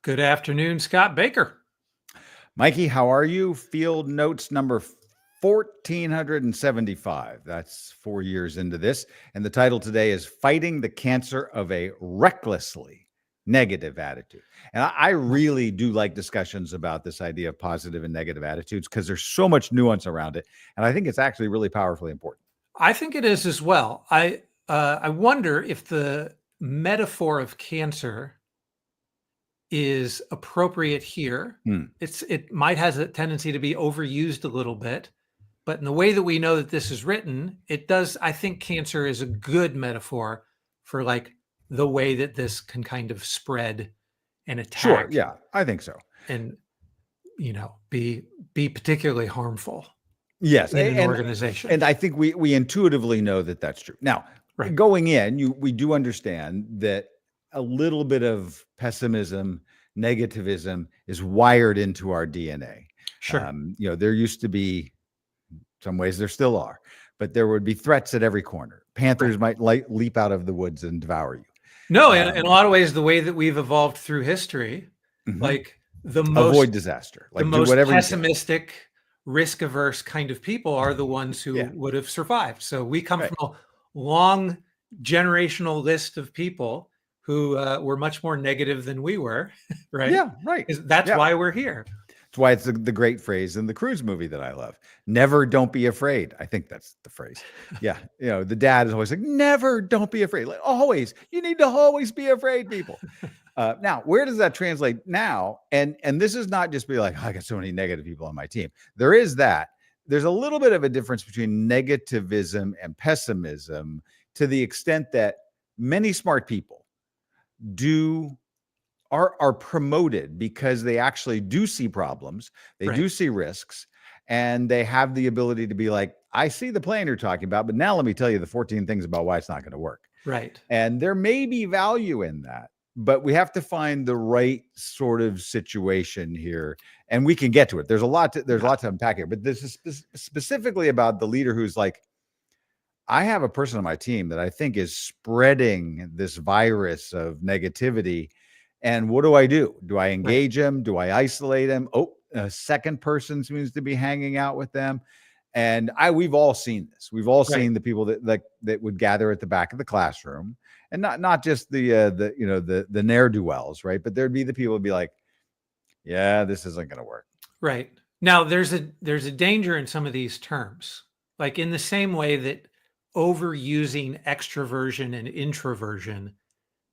Good afternoon, Scott Baker. Mikey, how are you? Field notes number 1475. That's 4 years into this. And the title today is Fighting the Cancer of a Recklessly Negative Attitude. And I really do like discussions about this idea of positive and negative attitudes because there's so much nuance around it. And I think it's actually really powerfully important. I think it is as well. I wonder if the metaphor of cancer is appropriate here. It might has a tendency to be overused a little bit, but in the way that we know that this is written, it does. I think cancer is a good metaphor for like the way that this can kind of spread and attack. Sure, yeah, I think so. And be particularly harmful. Yes, in an organization. And I think we intuitively know that that's true. Now, going in, we do understand that a little bit of pessimism, negativism is wired into our DNA. Sure. There used to be, some ways there still are, but there would be threats at every corner. Panthers might leap out of the woods and devour you. No, in a lot of ways, the way that we've evolved through history, like the most avoid disaster, like the most pessimistic, risk-averse kind of people are the ones who would have survived. So we come from a long generational list of people who were much more negative than we were, right? Yeah, right. That's why we're here. That's why it's the great phrase in the Cruise movie that I love. Never, don't be afraid. I think that's the phrase. Yeah. The dad is always like, never, don't be afraid. Like, always, you need to always be afraid, people. Now, where does that translate now? And this is not just be like, I got so many negative people on my team. There is that. There's a little bit of a difference between negativism and pessimism to the extent that many smart people are promoted because they actually do see problems, they do see risks, and they have the ability to be like, I see the plan you're talking about, but now let me tell you the 14 things about why it's not going to work. Right. And there may be value in that, but we have to find the right sort of situation here, and we can get to it. There's a lot to unpack here, but this is specifically about the leader who's like, I have a person on my team that I think is spreading this virus of negativity. And what do? Do I engage him? Do I isolate him? Oh, a second person seems to be hanging out with them. And we've all seen this. We've all seen the people that would gather at the back of the classroom, and not just the ne'er-do-wells, right? But there'd be the people who'd be like, yeah, this isn't going to work. Right. Now there's a danger in some of these terms, like in the same way that overusing extroversion and introversion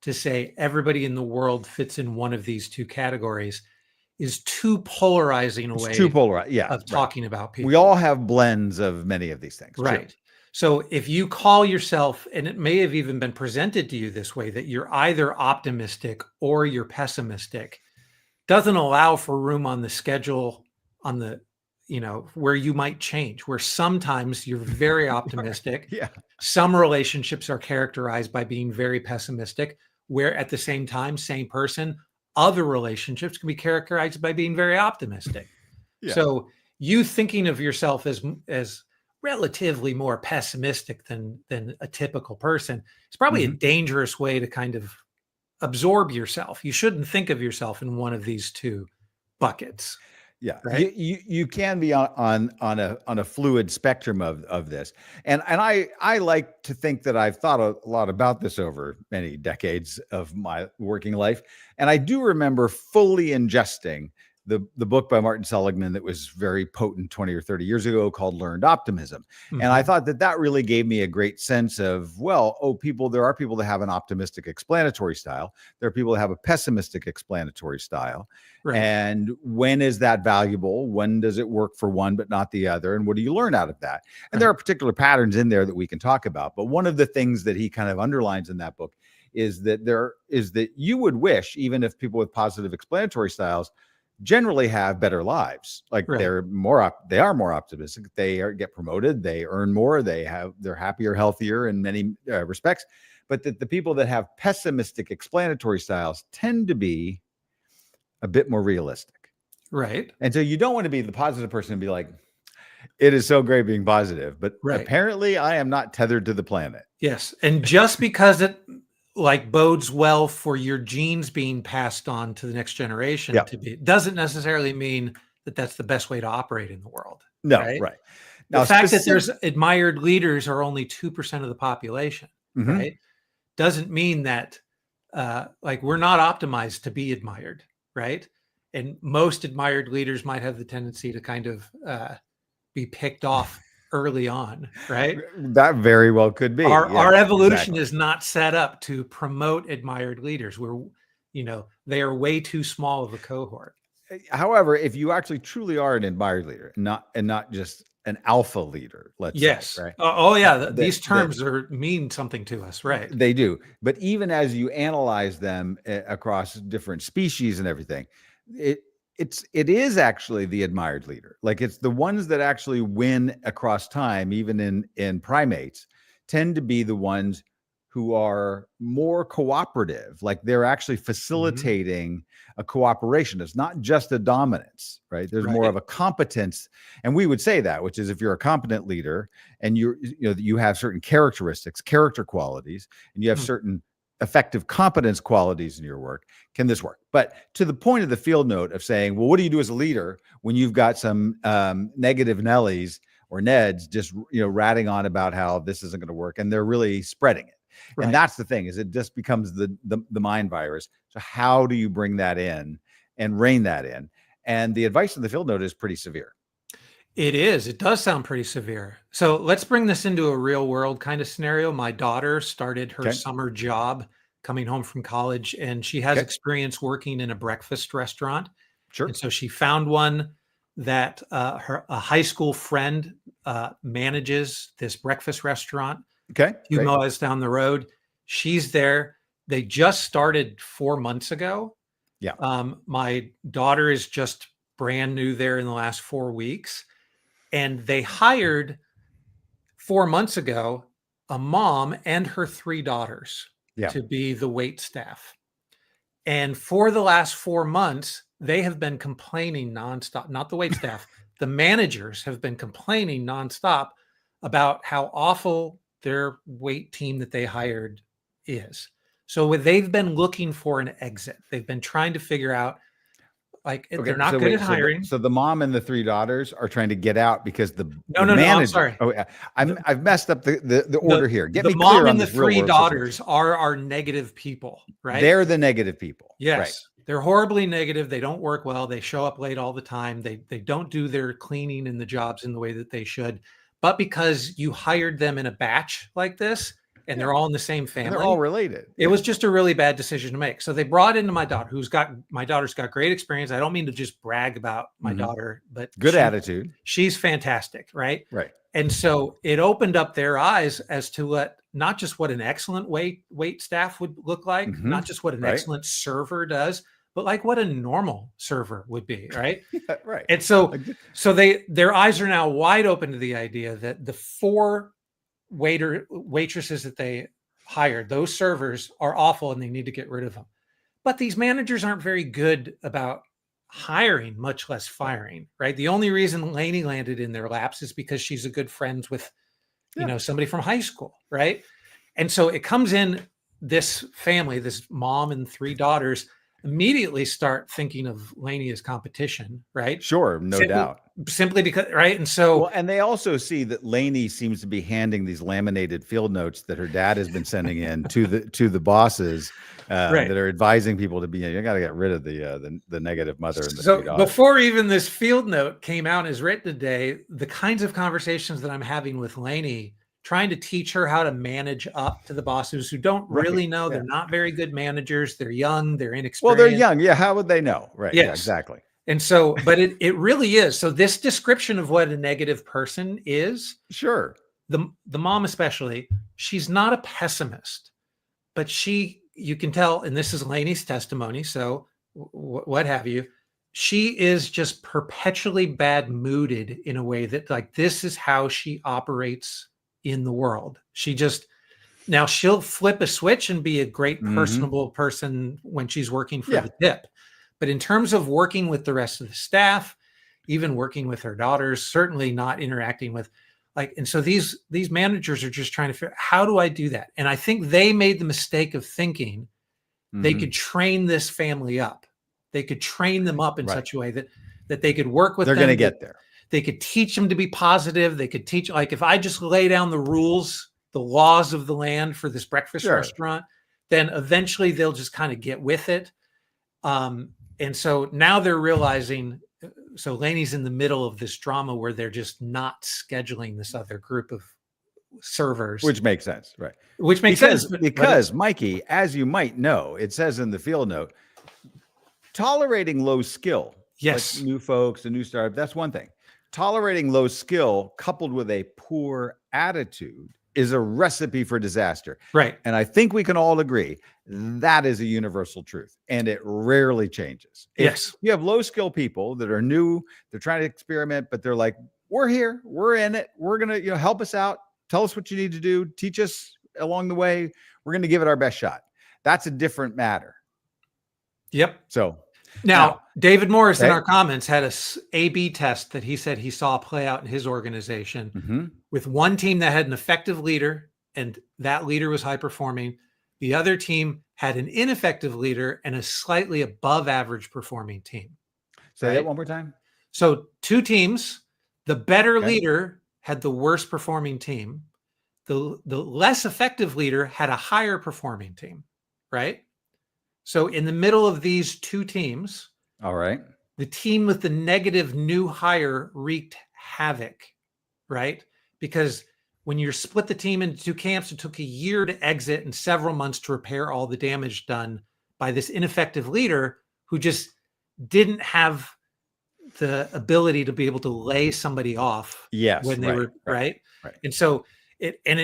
to say everybody in the world fits in one of these two categories is too polarizing a way of talking about people. We all have blends of many of these things. Right. True. So if you call yourself, and it may have even been presented to you this way, that you're either optimistic or you're pessimistic, doesn't allow for room on the schedule on the where you might change, where sometimes you're very optimistic. Some relationships are characterized by being very pessimistic, where at the same time, same person, other relationships can be characterized by being very optimistic. So you thinking of yourself as relatively more pessimistic than a typical person is probably a dangerous way to kind of absorb yourself. You shouldn't think of yourself in one of these two buckets. Yeah, right? You can be on a fluid spectrum of this, and I like to think that I've thought a lot about this over many decades of my working life, and I do remember fully ingesting the book by Martin Seligman that was very potent 20 or 30 years ago called Learned Optimism. And I thought that really gave me a great sense of, there are people that have an optimistic explanatory style. There are people that have a pessimistic explanatory style. Right. And when is that valuable? When does it work for one, but not the other? And what do you learn out of that? And there are particular patterns in there that we can talk about. But one of the things that he kind of underlines in that book is that you would wish, even if people with positive explanatory styles generally have better lives, like they're more optimistic, get promoted, they earn more, they're happier, healthier in many respects, but that the people that have pessimistic explanatory styles tend to be a bit more realistic, right? And so you don't want to be the positive person and be like, it is so great being positive, but apparently I am not tethered to the planet. Yes. And just because it like bodes well for your genes being passed on to the next generation Yeah. to be, doesn't necessarily mean that that's the best way to operate in the world, No, right? right. The Now, fact that specific. there's admired leaders are only 2% of the population, Mhm. right? Doesn't mean that like we're not optimized to be admired, right? And most admired leaders might have the tendency to kind of be picked off early on, right? That very well could be. Our Yes, evolution exactly. is not set up to promote admired leaders. They are way too small of a cohort. However, if you actually truly are an admired leader, not just an alpha leader, let's say, Yes. right? Oh yeah. That These terms are mean something to us, right? they do. But even as you analyze them across different species and everything, it it is actually the admired leader. Like it's the ones that actually win across time, even in primates, tend to be the ones who are more cooperative. Like they're actually Mhm. facilitating a cooperation. It's not just a dominance, right? There's more Right. of a competence, and we would say that, which is if you're a competent leader and you have certain characteristics, character qualities, and you have Mm. certain effective competence qualities in your work, can this work? But to the point of the field note of saying, well, what do you do as a leader when you've got some negative Nellies or Neds just ratting on about how this isn't going to work, and they're really spreading it. And Right. that's the thing, is it just becomes the mind virus. So how do you bring that in and rein that in? And the advice in the field note is pretty severe. It is. It does sound pretty severe. So let's bring this into a real world kind of scenario. My daughter started her Okay. summer job coming home from college, and she has Okay. experience working in a breakfast restaurant. And Sure. so she found one that a high school friend manages this breakfast restaurant Okay. a few Great. miles down the road. She's there. They just started 4 months ago. Yeah. My daughter is just brand new there in the last 4 weeks. And they hired 4 months ago a mom and her three daughters Yeah. to be the wait staff. And for the last 4 months, they have been complaining nonstop, not the wait staff, the managers have been complaining nonstop about how awful their wait team that they hired is. So they've been looking for an exit. They've been trying to figure out, like, Okay, they're not so good at wait, hiring. so the mom and the three daughters are trying to get out because No, the no, no. I'm manager. sorry. Oh, yeah, The, I've messed up the order here. Get the me mom clear on and the this real three world daughters situation. are our negative people, right? They're the negative people, right? Yes. They're horribly negative. They don't work well. They show up late all the time. They don't do their cleaning and the jobs in the way that they should. But because you hired them in a batch like this, and Yeah, they're all in the same and they're all family, related. it was just a really bad decision to make. So they brought into my daughter's got great experience. I don't mean to just brag about my Mhm. daughter, but Good attitude, she's fantastic, right? right? And so it opened up their eyes as to what, not just what an excellent wait staff would look like, Hmm. not just what an Right, excellent server does, but like what a normal server would be, right? yeah, right. And so Like, their eyes are now wide open to the idea that the four waitresses that they hired, those servers are awful and they need to get rid of them. But these managers aren't very good about hiring, much less firing, right? The only reason Lainey landed in their laps is because she's a good friends with, yeah, somebody from high school, right? And so it comes in, this family, this mom and three daughters immediately start thinking of Lainey as competition, right? sure, no Simply, doubt. simply because, right? And so, Well, and they also see that Lainey seems to be handing these laminated field notes that her dad has been sending in to the bosses right. that are advising people to be. You got to get rid of the negative mother and the three So daughters. before even this field note came out as written today, the kinds of conversations that I'm having with Lainey, trying to teach her how to manage up to the bosses who don't Right? really know. Yeah. They're not very good managers. They're young. They're Well, they're inexperienced. young. Yeah. How would they know? Right. Yeah. Yes. Exactly. And so, but it really is. So this description of what a negative person is, Sure. the mom especially, she's not a pessimist, but you can tell, and this is Lainey's testimony, so what have you, she is just perpetually bad mooded in a way that, like, this is how she operates in the world. Now she'll flip a switch and be a great Hmm. personable person when she's working for Yeah. the tip. But in terms of working with the rest of the staff, even working with her daughters, certainly not interacting with Like, and so these managers are just trying to figure, how do I do that? And I think they made the mistake of thinking they could train this family up. They could train them up in Right. such a way that they could work with They're them. going to get there. They could teach them to be positive. They could teach, like, if I just lay down the rules, the laws of the land for this breakfast restaurant, then eventually they'll just kind of get with it. And so now they're realizing, so Laney's in the middle of this drama where they're just not scheduling this other group of servers. Which makes sense, right? Which makes sense. Because Mikey, as you might know, it says in the field note, tolerating low skill, yes, like new folks, a new startup, that's one thing. Tolerating low skill coupled with a poor attitude is a recipe for disaster. Right. And I think we can all agree that is a universal truth, and it rarely changes. Yes. If you have low skill people that are new, they're trying to experiment, but they're like, we're here, we're in it, we're going to, help us out, tell us what you need to do, teach us along the way, we're going to give it our best shot. That's a different matter. Yep. So now David Morris in our comments had a A/B test that he said he saw play out in his organization with one team that had an effective leader, and that leader was high performing. The other team had an ineffective leader and a slightly above average performing team. Say that one more time. So two teams, the better leader had the worst performing team. The less effective leader had a higher performing team, right? So in the middle of these two teams, all right, the team with the negative new hire wreaked havoc, right? Because when you're split the team into two camps, it took a year to exit and several months to repair all the damage done by this ineffective leader who just didn't have the ability to be able to lay somebody off when they were right. And so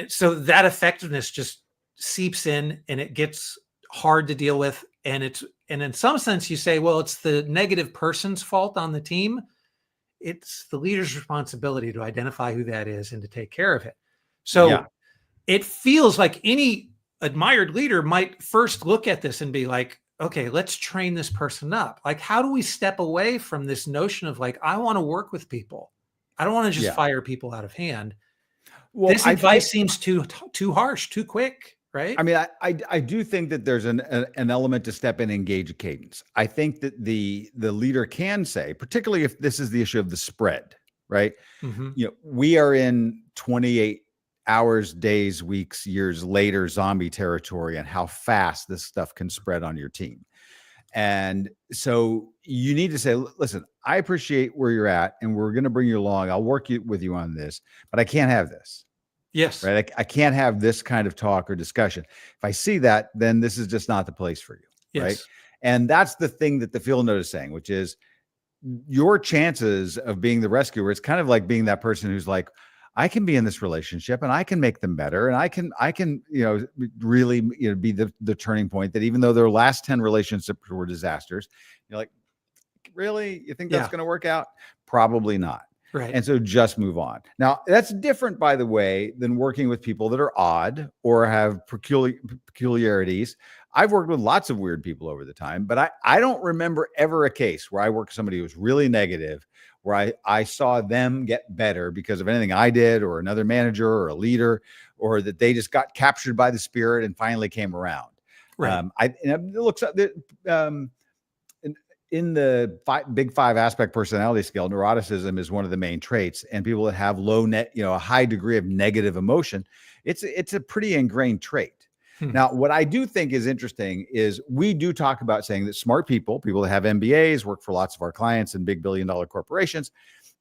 so that effectiveness just seeps in and it gets hard to deal with. And in some sense you say, well, it's the negative person's fault on the team. It's the leader's responsibility to identify who that is and to take care of it. So it feels like any admired leader might first look at this and be like, okay, let's train this person up. Like, how do we step away from this notion of like, I want to work with people. I don't want to just fire people out of hand. Well, this advice seems too harsh, too quick, right? I mean, I do think that there's an element to step in and engage a cadence. I think that the leader can say, particularly if this is the issue of the spread, right? We are in 28 hours, days, weeks, years later zombie territory and how fast this stuff can spread on your team. And so you need to say, listen, I appreciate where you're at and we're going to bring you along. I'll work with you on this, but I can't have this. Yes. Right. I can't have this kind of talk or discussion. If I see that, then this is just not the place for you. Yes. Right. And that's the thing that the field note is saying, which is your chances of being the rescuer. It's kind of like being that person who's like, I can be in this relationship and I can make them better. And I can, really, be the turning point that even though their last 10 relationships were disasters, you're like, really, you think that's going to work out? Probably not. Right. And so just move on. Now, that's different, by the way, than working with people that are odd or have peculiarities. I've worked with lots of weird people over the time, but I don't remember ever a case where I worked with somebody who was really negative, where I saw them get better because of anything I did or another manager or a leader, or that they just got captured by the spirit and finally came around. Right. It looks like in the big 5 aspect personality scale, neuroticism is one of the main traits, and people that have a high degree of negative emotion, it's a pretty ingrained trait. Now, what I do think is interesting is we do talk about saying that smart people that have MBAs, work for lots of our clients in big billion-dollar corporations,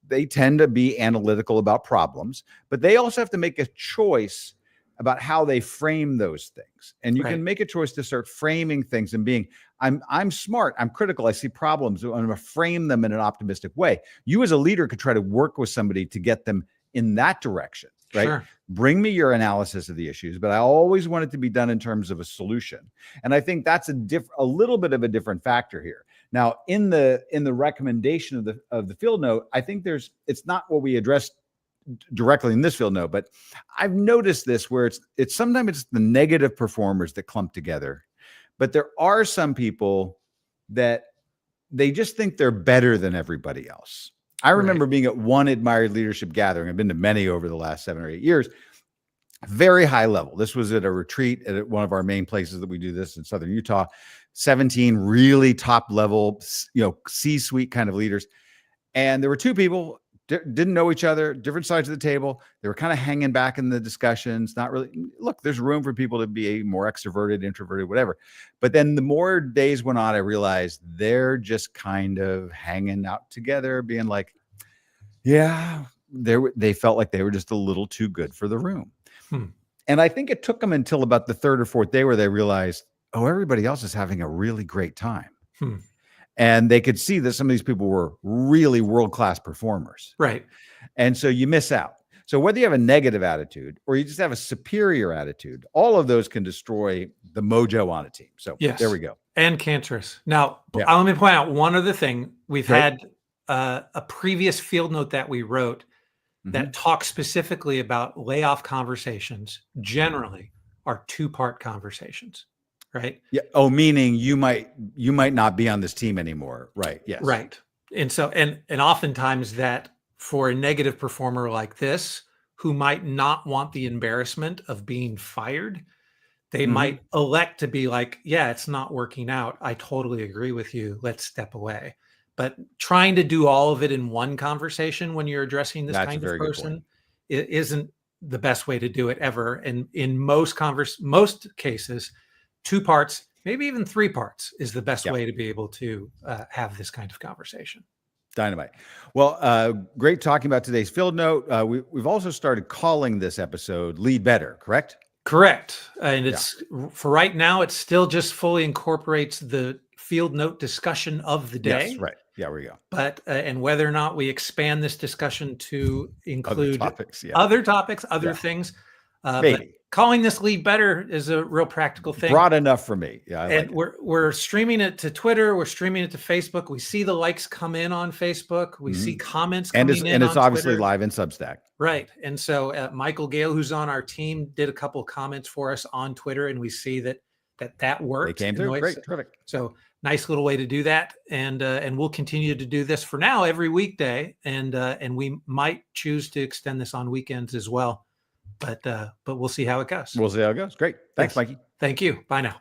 they tend to be analytical about problems, but they also have to make a choice about how they frame those things. And you can make a choice to start framing things and being, I'm smart, I'm critical, I see problems, I'm going to frame them in an optimistic way. You as a leader could try to work with somebody to get them in that direction, right? Sure. Bring me your analysis of the issues, but I always want it to be done in terms of a solution. And I think that's a little bit of a different factor here. Now, in the recommendation of the field note, I think it's not what we addressed directly in this field note, but I've noticed this where it's sometimes it's the negative performers that clump together, but there are some people that they just think they're better than everybody else. I remember being at one admired leadership gathering. I've been to many over the last 7 or 8 years. Very high level. This was at a retreat at one of our main places that we do this in Southern Utah. 17 really top level, C-suite kind of leaders. And there were two people, didn't know each other, different sides of the table. They were kind of hanging back in the discussions. Not really. Look, there's room for people to be more extroverted, introverted, whatever. But then the more days went on, I realized they're just kind of hanging out together, being like, yeah, they felt like they were just a little too good for the room. And I think it took them until about the third or fourth day where they realized, oh, everybody else is having a really great time. And they could see that some of these people were really world-class performers. Right. And so you miss out. So whether you have a negative attitude or you just have a superior attitude, all of those can destroy the mojo on a team. So there we go. And cancerous. Now, let me point out one other thing. We've had a previous field note that we wrote that talks specifically about layoff conversations generally are two-part conversations, right? Yeah. Oh, meaning you might not be on this team anymore. Right. Yes. Right. And so, and oftentimes that for a negative performer like this, who might not want the embarrassment of being fired, they might elect to be like, yeah, it's not working out. I totally agree with you. Let's step away. But trying to do all of it in one conversation when you're addressing this kind of person isn't the best way to do it ever. And in most cases, two parts, maybe even three parts, is the best way to be able to have this kind of conversation. Dynamite. Well, great talking about today's field note. We've also started calling this episode Lead Better, correct? Correct. And it's for right now, it still just fully incorporates the field note discussion of the day. Yes, right. Yeah, there we go. But and whether or not we expand this discussion to include other topics, other things, maybe. But calling this Lead Better is a real practical thing. Broad enough for me. Yeah, and we're streaming it to Twitter. We're streaming it to Facebook. We see the likes come in on Facebook. We see comments coming in and it's on obviously Twitter. Live in Substack. Right. And so Michael Gale, who's on our team, did a couple of comments for us on Twitter, and we see that worked. They came through. Great. Terrific. So nice little way to do that. And we'll continue to do this for now every weekday. And we might choose to extend this on weekends as well. But we'll see how it goes. We'll see how it goes. Great. Thanks, Mikey. Thank you. Bye now.